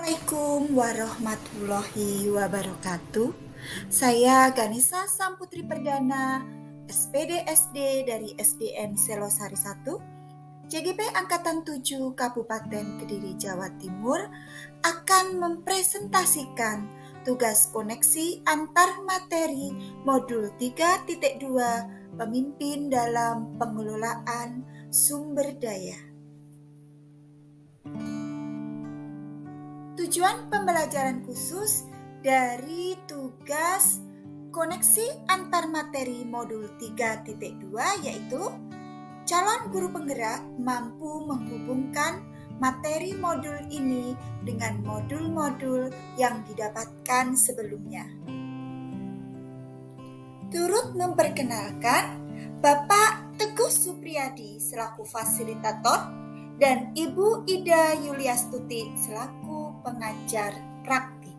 Assalamualaikum warahmatullahi wabarakatuh. Saya Ganesha Samputri Perdana, SPD SD dari SDN Selosari 1, JGP Angkatan 7 Kabupaten Kediri, Jawa Timur, akan mempresentasikan tugas koneksi antar materi modul 3.2 Pemimpin dalam Pengelolaan Sumber Daya. Tujuan pembelajaran khusus dari tugas koneksi antar materi modul 3.2 yaitu calon guru penggerak mampu menghubungkan materi modul ini dengan modul-modul yang didapatkan sebelumnya. Turut memperkenalkan Bapak Teguh Supriyadi selaku fasilitator dan Ibu Ida Yuliastuti selaku pengajar praktik.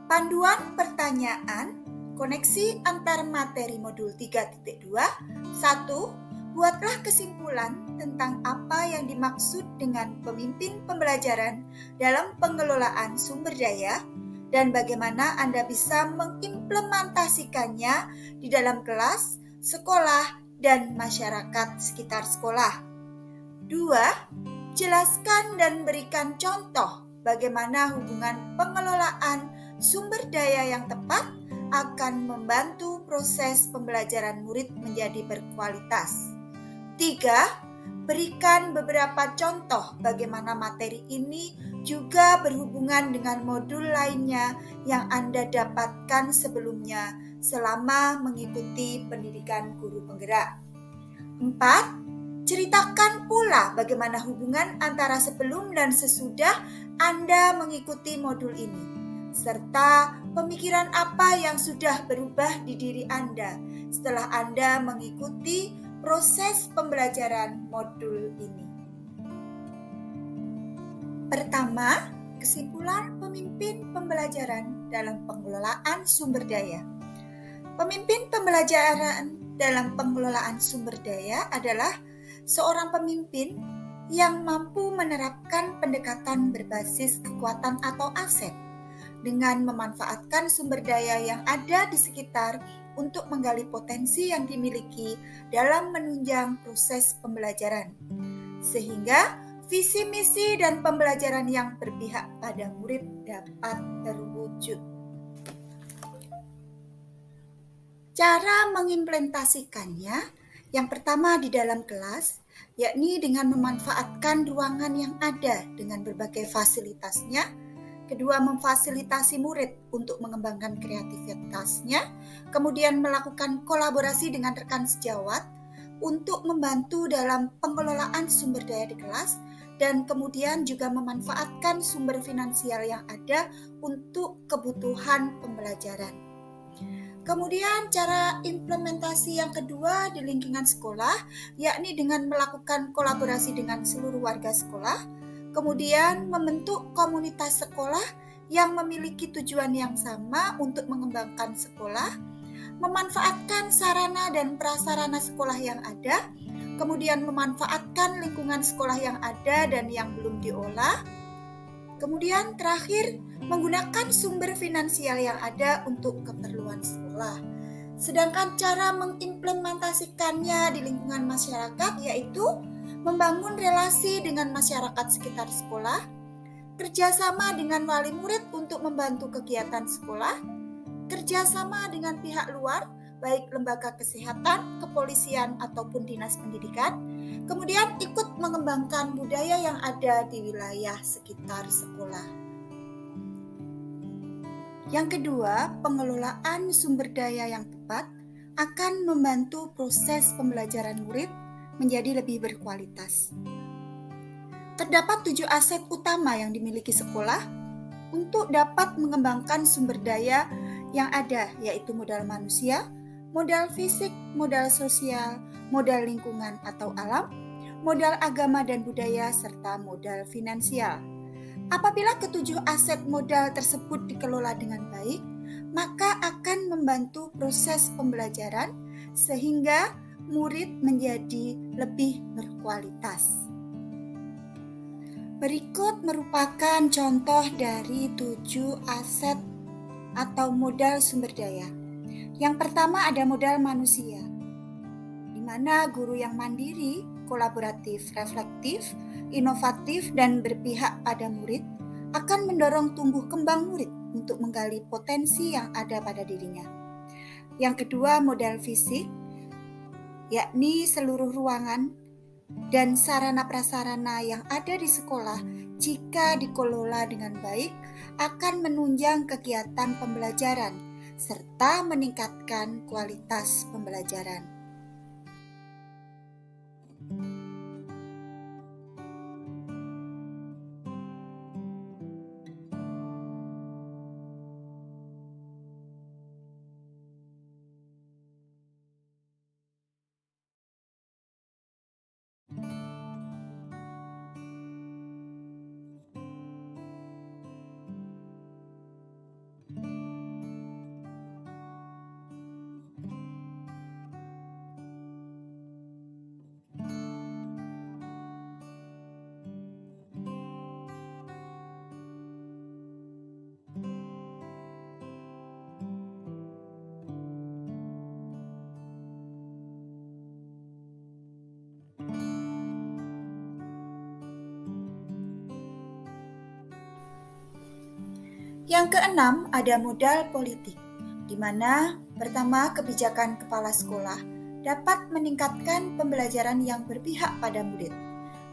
Panduan pertanyaan koneksi antar materi modul 3.2. 1. Buatlah kesimpulan tentang apa yang dimaksud dengan pemimpin pembelajaran dalam pengelolaan sumber daya dan bagaimana Anda bisa mengimplementasikannya di dalam kelas, sekolah, dan masyarakat sekitar sekolah. 2. Jelaskan dan berikan contoh bagaimana hubungan pengelolaan sumber daya yang tepat akan membantu proses pembelajaran murid menjadi berkualitas. 3. Berikan beberapa contoh bagaimana materi ini juga berhubungan dengan modul lainnya yang Anda dapatkan sebelumnya selama mengikuti pendidikan guru penggerak. 4. Ceritakan pula bagaimana hubungan antara sebelum dan sesudah Anda mengikuti modul ini, serta pemikiran apa yang sudah berubah di diri Anda setelah Anda mengikuti proses pembelajaran modul ini. Pertama, kesimpulan pemimpin pembelajaran dalam pengelolaan sumber daya. Pemimpin pembelajaran dalam pengelolaan sumber daya adalah seorang pemimpin yang mampu menerapkan pendekatan berbasis kekuatan atau aset dengan memanfaatkan sumber daya yang ada di sekitar untuk menggali potensi yang dimiliki dalam menunjang proses pembelajaran, sehingga visi misi dan pembelajaran yang berpihak pada murid dapat terwujud. Cara mengimplementasikannya yang pertama di dalam kelas, yakni dengan memanfaatkan ruangan yang ada dengan berbagai fasilitasnya. Kedua, memfasilitasi murid untuk mengembangkan kreativitasnya. Kemudian melakukan kolaborasi dengan rekan sejawat untuk membantu dalam pengelolaan sumber daya di kelas. Dan kemudian juga memanfaatkan sumber finansial yang ada untuk kebutuhan pembelajaran. Kemudian cara implementasi yang kedua di lingkungan sekolah, yakni dengan melakukan kolaborasi dengan seluruh warga sekolah, kemudian membentuk komunitas sekolah yang memiliki tujuan yang sama untuk mengembangkan sekolah, memanfaatkan sarana dan prasarana sekolah yang ada, kemudian memanfaatkan lingkungan sekolah yang ada dan yang belum diolah, kemudian terakhir menggunakan sumber finansial yang ada untuk keperluan sekolah. Sedangkan cara mengimplementasikannya di lingkungan masyarakat yaitu membangun relasi dengan masyarakat sekitar sekolah, kerjasama dengan wali murid untuk membantu kegiatan sekolah, kerjasama dengan pihak luar, baik lembaga kesehatan, kepolisian, ataupun dinas pendidikan, kemudian ikut mengembangkan budaya yang ada di wilayah sekitar sekolah. Yang kedua, pengelolaan sumber daya yang tepat akan membantu proses pembelajaran murid menjadi lebih berkualitas. Terdapat 7 aset utama yang dimiliki sekolah untuk dapat mengembangkan sumber daya yang ada, yaitu modal manusia, modal fisik, modal sosial, modal lingkungan atau alam, modal agama dan budaya, serta modal finansial. Apabila ketujuh aset modal tersebut dikelola dengan baik, maka akan membantu proses pembelajaran sehingga murid menjadi lebih berkualitas. Berikut merupakan contoh dari 7 aset atau modal sumber daya. Yang pertama ada modal manusia, di mana guru yang mandiri, kolaboratif, reflektif, inovatif, dan berpihak pada murid akan mendorong tumbuh kembang murid untuk menggali potensi yang ada pada dirinya. Yang kedua, modal fisik, yakni seluruh ruangan dan sarana prasarana yang ada di sekolah jika dikelola dengan baik akan menunjang kegiatan pembelajaran serta meningkatkan kualitas pembelajaran. Yang keenam, ada modal politik, di mana pertama kebijakan kepala sekolah dapat meningkatkan pembelajaran yang berpihak pada murid.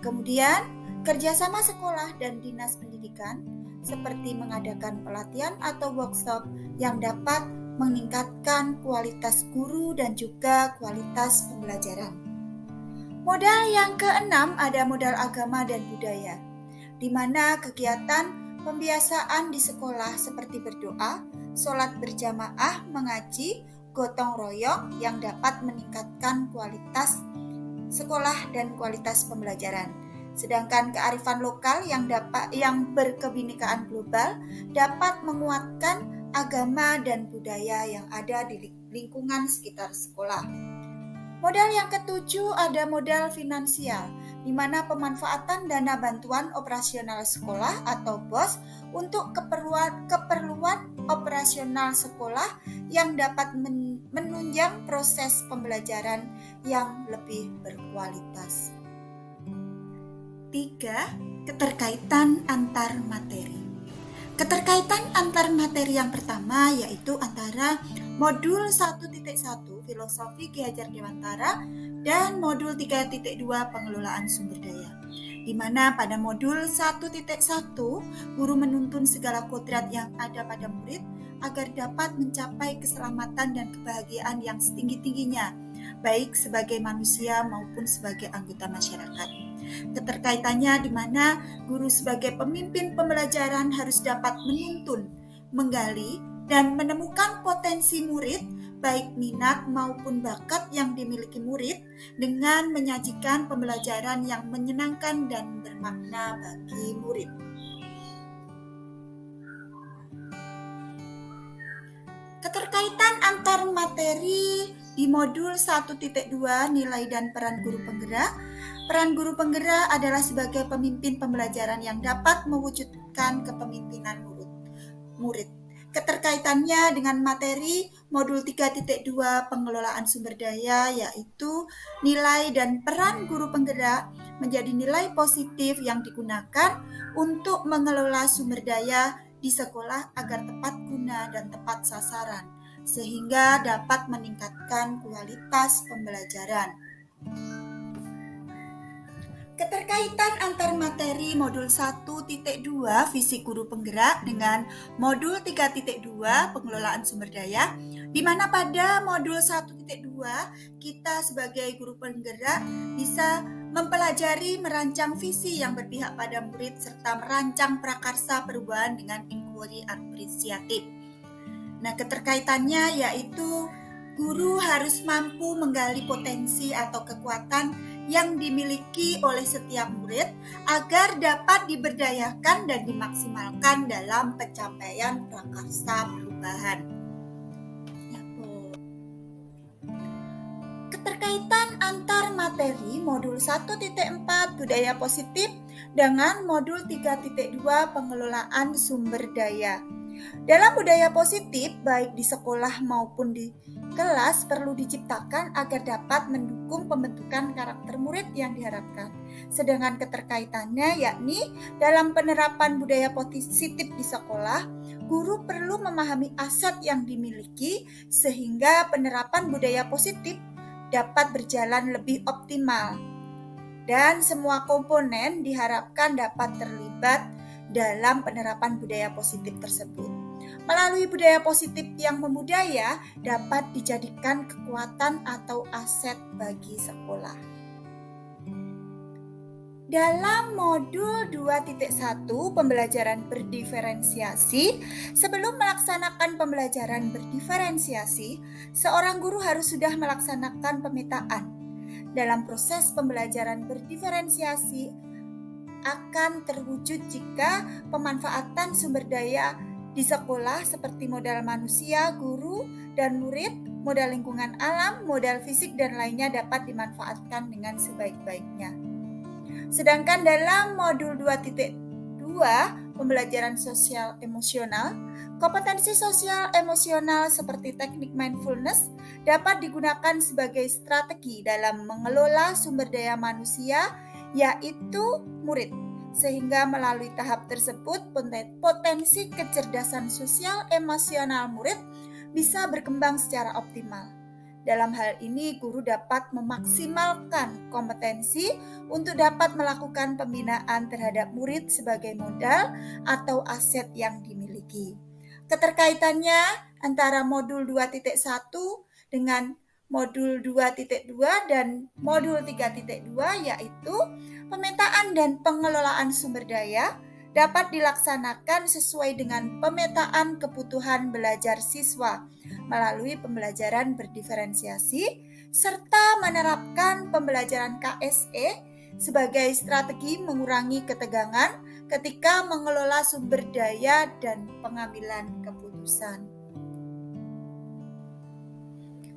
Kemudian, kerjasama sekolah dan dinas pendidikan seperti mengadakan pelatihan atau workshop yang dapat meningkatkan kualitas guru dan juga kualitas pembelajaran. Modal yang keenam ada modal agama dan budaya, di mana kegiatan pembiasaan di sekolah seperti berdoa, sholat berjamaah, mengaji, gotong royong yang dapat meningkatkan kualitas sekolah dan kualitas pembelajaran. Sedangkan kearifan lokal yang berkebinekaan global dapat menguatkan agama dan budaya yang ada di lingkungan sekitar sekolah. Modal yang ketujuh ada modal finansial, di mana pemanfaatan dana bantuan operasional sekolah atau BOS untuk keperluan operasional sekolah yang dapat menunjang proses pembelajaran yang lebih berkualitas. 3. Keterkaitan antar materi. Keterkaitan antar materi yang pertama yaitu antara modul 1.1 Filosofi Ki Hajar Dewantara dan modul 3.2 Pengelolaan Sumber Daya. Di mana pada modul 1.1 guru menuntun segala kodrat yang ada pada murid agar dapat mencapai keselamatan dan kebahagiaan yang setinggi-tingginya, baik sebagai manusia maupun sebagai anggota masyarakat. Keterkaitannya di mana guru sebagai pemimpin pembelajaran harus dapat menuntun, menggali, dan menemukan potensi murid, baik minat maupun bakat yang dimiliki murid, dengan menyajikan pembelajaran yang menyenangkan dan bermakna bagi murid. Keterkaitan antar materi di modul 1.2 nilai dan peran guru penggerak. Peran guru penggerak adalah sebagai pemimpin pembelajaran yang dapat mewujudkan kepemimpinan murid. Keterkaitannya dengan materi modul 3.2 pengelolaan sumber daya yaitu nilai dan peran guru penggerak menjadi nilai positif yang digunakan untuk mengelola sumber daya di sekolah agar tepat guna dan tepat sasaran sehingga dapat meningkatkan kualitas pembelajaran. Keterkaitan antar materi modul 1.2 Visi Guru Penggerak dengan modul 3.2 Pengelolaan Sumber Daya, di mana pada modul 1.2 kita sebagai guru penggerak bisa mempelajari merancang visi yang berpihak pada murid serta merancang prakarsa perubahan dengan inquiry apresiatif. Nah, keterkaitannya yaitu guru harus mampu menggali potensi atau kekuatan yang dimiliki oleh setiap murid agar dapat diberdayakan dan dimaksimalkan dalam pencapaian prakarsa perubahan. Keterkaitan antar materi modul 1.4 budaya positif dengan modul 3.2 pengelolaan sumber daya. Dalam budaya positif, baik di sekolah maupun di kelas perlu diciptakan agar dapat mendukung pembentukan karakter murid yang diharapkan. Sedangkan keterkaitannya yakni dalam penerapan budaya positif di sekolah, guru perlu memahami aset yang dimiliki sehingga penerapan budaya positif dapat berjalan lebih optimal. Dan semua komponen diharapkan dapat terlibat dalam penerapan budaya positif tersebut. Melalui budaya positif yang membudaya dapat dijadikan kekuatan atau aset bagi sekolah. Dalam modul 2.1 pembelajaran berdiferensiasi, sebelum melaksanakan pembelajaran berdiferensiasi, seorang guru harus sudah melaksanakan pemetaan. Dalam proses pembelajaran berdiferensiasi akan terwujud jika pemanfaatan sumber daya di sekolah seperti modal manusia, guru, dan murid, modal lingkungan alam, modal fisik, dan lainnya dapat dimanfaatkan dengan sebaik-baiknya. Sedangkan dalam modul 2.2 pembelajaran sosial emosional, kompetensi sosial emosional seperti teknik mindfulness dapat digunakan sebagai strategi dalam mengelola sumber daya manusia, yaitu murid. Sehingga melalui tahap tersebut potensi kecerdasan sosial emosional murid bisa berkembang secara optimal. Dalam hal ini, guru dapat memaksimalkan kompetensi untuk dapat melakukan pembinaan terhadap murid sebagai modal atau aset yang dimiliki. Keterkaitannya antara modul 2.1 dengan modul 2.2 dan modul 3.2 yaitu pemetaan dan pengelolaan sumber daya dapat dilaksanakan sesuai dengan pemetaan kebutuhan belajar siswa melalui pembelajaran berdiferensiasi serta menerapkan pembelajaran KSE sebagai strategi mengurangi ketegangan ketika mengelola sumber daya dan pengambilan keputusan.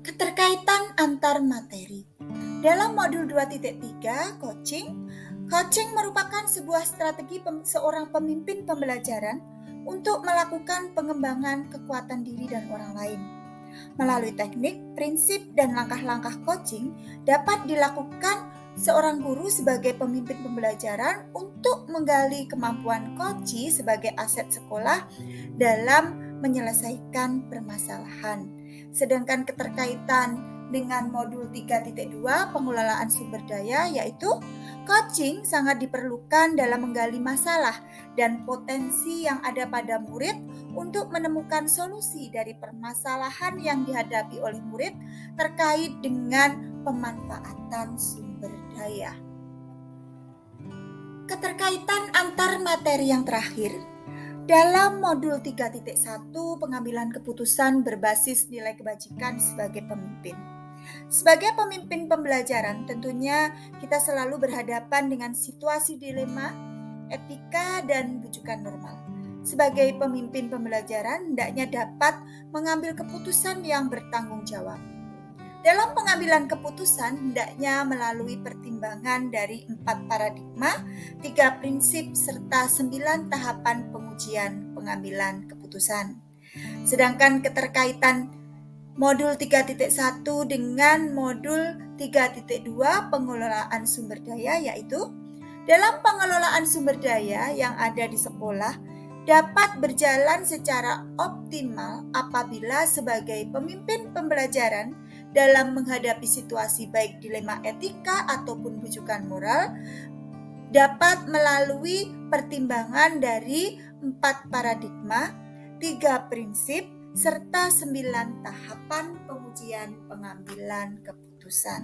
Keterkaitan antar materi. Dalam modul 2.3 coaching merupakan sebuah strategi seorang pemimpin pembelajaran untuk melakukan pengembangan kekuatan diri dan orang lain. Melalui teknik, prinsip, dan langkah-langkah coaching dapat dilakukan seorang guru sebagai pemimpin pembelajaran untuk menggali kemampuan coachi sebagai aset sekolah dalam menyelesaikan permasalahan. Sedangkan keterkaitan dengan modul 3.2 pengelolaan sumber daya yaitu coaching sangat diperlukan dalam menggali masalah dan potensi yang ada pada murid untuk menemukan solusi dari permasalahan yang dihadapi oleh murid terkait dengan pemanfaatan sumber daya. Keterkaitan antar materi yang terakhir. Dalam modul 3.1 pengambilan keputusan berbasis nilai kebajikan sebagai pemimpin. Sebagai pemimpin pembelajaran, tentunya kita selalu berhadapan dengan situasi dilema, etika, dan bujukan normal. Sebagai pemimpin pembelajaran, hendaknya dapat mengambil keputusan yang bertanggung jawab. Dalam pengambilan keputusan, hendaknya melalui pertimbangan dari 4 paradigma, 3 prinsip, serta 9 tahapan pengujian pengambilan keputusan. Sedangkan keterkaitan modul 3.1 dengan modul 3.2 pengelolaan sumber daya yaitu dalam pengelolaan sumber daya yang ada di sekolah dapat berjalan secara optimal apabila sebagai pemimpin pembelajaran dalam menghadapi situasi baik dilema etika ataupun bujukan moral dapat melalui pertimbangan dari 4 paradigma, 3 prinsip, serta 9 tahapan pengujian pengambilan keputusan.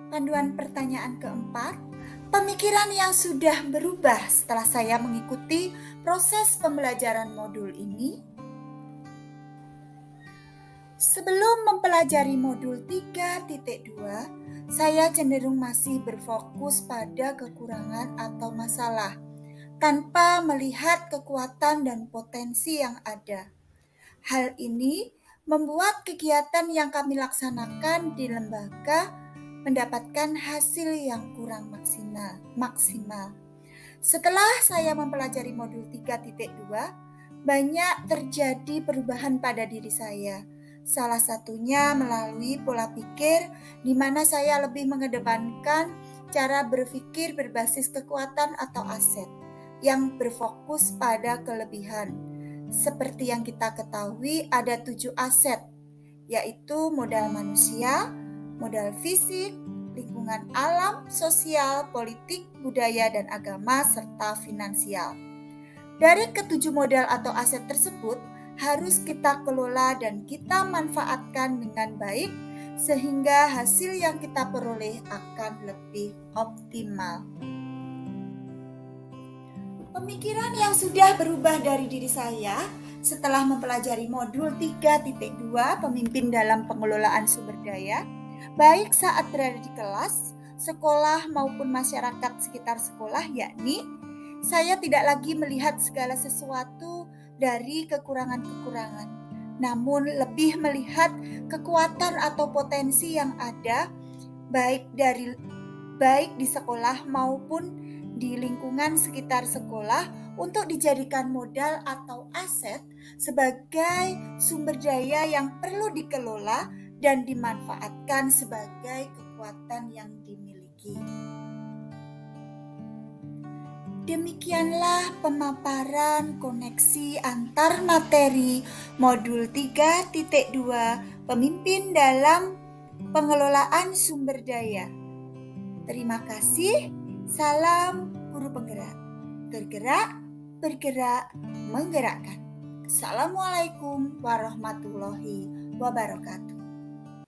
Panduan pertanyaan keempat, pemikiran yang sudah berubah setelah saya mengikuti proses pembelajaran modul ini. Sebelum mempelajari modul 3.2, saya cenderung masih berfokus pada kekurangan atau masalah, tanpa melihat kekuatan dan potensi yang ada. Hal ini membuat kegiatan yang kami laksanakan di lembaga mendapatkan hasil yang kurang maksimal. Setelah saya mempelajari modul 3.2, banyak terjadi perubahan pada diri saya. Salah satunya melalui pola pikir di mana saya lebih mengedepankan cara berpikir berbasis kekuatan atau aset yang berfokus pada kelebihan. Seperti yang kita ketahui ada 7 aset, yaitu modal manusia, modal fisik, lingkungan alam, sosial, politik, budaya, dan agama, serta finansial. Dari ketujuh modal atau aset tersebut harus kita kelola dan kita manfaatkan dengan baik sehingga hasil yang kita peroleh akan lebih optimal. Pemikiran yang sudah berubah dari diri saya setelah mempelajari modul 3.2 pemimpin dalam pengelolaan sumber daya, baik saat berada di kelas, sekolah maupun masyarakat sekitar sekolah, yakni saya tidak lagi melihat segala sesuatu dari kekurangan-kekurangan, namun lebih melihat kekuatan atau potensi yang ada baik di sekolah maupun di lingkungan sekitar sekolah untuk dijadikan modal atau aset sebagai sumber daya yang perlu dikelola dan dimanfaatkan sebagai kekuatan yang dimiliki. Demikianlah pemaparan koneksi antar materi modul 3.2 pemimpin dalam pengelolaan sumber daya. Terima kasih. Salam guru penggerak. Bergerak, bergerak, menggerakkan. Assalamualaikum warahmatullahi wabarakatuh.